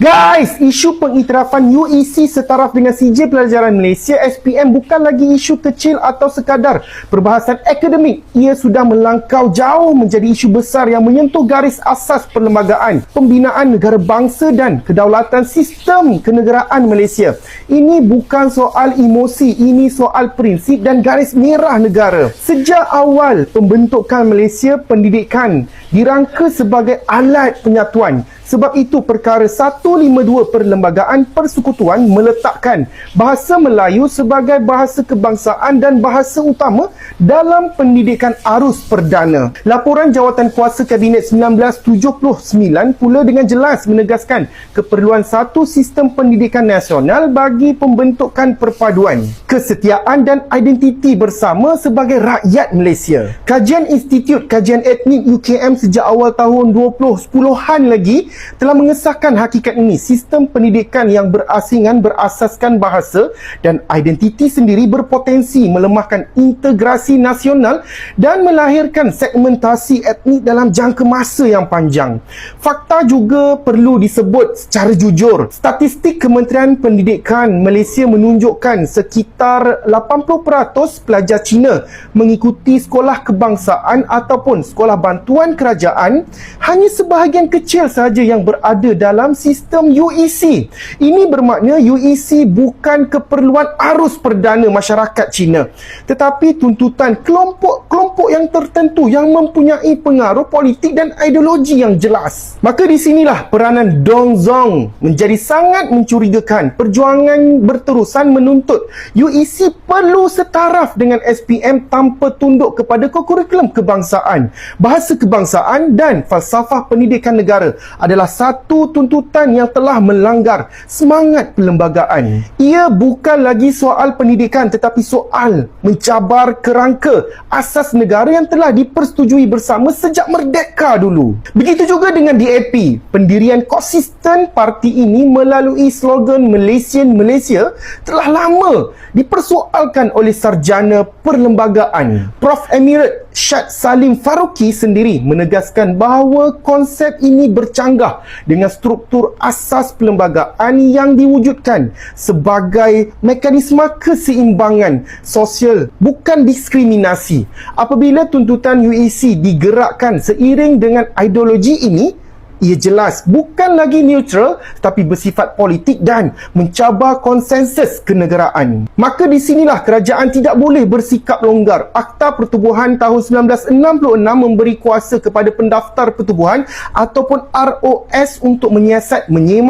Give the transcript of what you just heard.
Guys, isu pengiktirafan UEC setaraf dengan CJ Pelajaran Malaysia SPM bukan lagi isu kecil atau sekadar perbahasan akademik. Ia sudah melangkau jauh menjadi isu besar yang menyentuh garis asas perlembagaan, pembinaan negara bangsa dan kedaulatan sistem kenegaraan Malaysia. Ini bukan soal emosi, ini soal prinsip dan garis merah negara. Sejak awal pembentukan Malaysia, pendidikan dirangka sebagai alat penyatuan. Sebab itu, perkara 152 Perlembagaan Persekutuan meletakkan bahasa Melayu sebagai bahasa kebangsaan dan bahasa utama dalam pendidikan arus perdana. Laporan Jawatan Kuasa Kabinet 1979 pula dengan jelas menegaskan keperluan satu sistem pendidikan nasional bagi pembentukan perpaduan, kesetiaan dan identiti bersama sebagai rakyat Malaysia. Kajian Institut Kajian Etnik UKM sejak awal tahun 2010-an lagi telah mengesahkan hakikat ini. Sistem pendidikan yang berasingan berasaskan bahasa dan identiti sendiri berpotensi melemahkan integrasi nasional dan melahirkan segmentasi etnik dalam jangka masa yang panjang. Fakta juga perlu disebut secara jujur. Statistik Kementerian Pendidikan Malaysia menunjukkan sekitar 80% pelajar Cina mengikuti sekolah kebangsaan ataupun sekolah bantuan kerajaan. Hanya sebahagian kecil sahaja yang berada dalam sistem UEC. Ini bermakna UEC bukan keperluan arus perdana masyarakat Cina, tetapi tuntutan kelompok-kelompok yang tertentu yang mempunyai pengaruh politik dan ideologi yang jelas. Maka di sinilah peranan Dong Zong menjadi sangat mencurigakan. Perjuangan berterusan menuntut UEC perlu setaraf dengan SPM tanpa tunduk kepada kurikulum kebangsaan. Bahasa kebangsaan dan falsafah pendidikan negara adalah satu tuntutan yang telah melanggar semangat perlembagaan. Ia bukan lagi soal pendidikan tetapi soal mencabar kerangka asas negara yang telah dipersetujui bersama sejak merdeka dulu. Begitu juga dengan DAP. Pendirian konsisten parti ini melalui slogan Malaysian Malaysia telah lama dipersoalkan oleh sarjana perlembagaan. Prof. Emirat Syed Salim Faruqi sendiri menegaskan bahawa konsep ini bercanggah dengan struktur asas perlembagaan yang diwujudkan sebagai mekanisme keseimbangan sosial, bukan diskriminasi. Apabila tuntutan UEC digerakkan seiring dengan ideologi ini, ia jelas bukan lagi neutral tetapi bersifat politik dan mencabar konsensus kenegaraan. Maka di sinilah kerajaan tidak boleh bersikap longgar. Akta Pertubuhan tahun 1966 memberi kuasa kepada pendaftar pertubuhan ataupun ROS untuk menyiasat, menyemak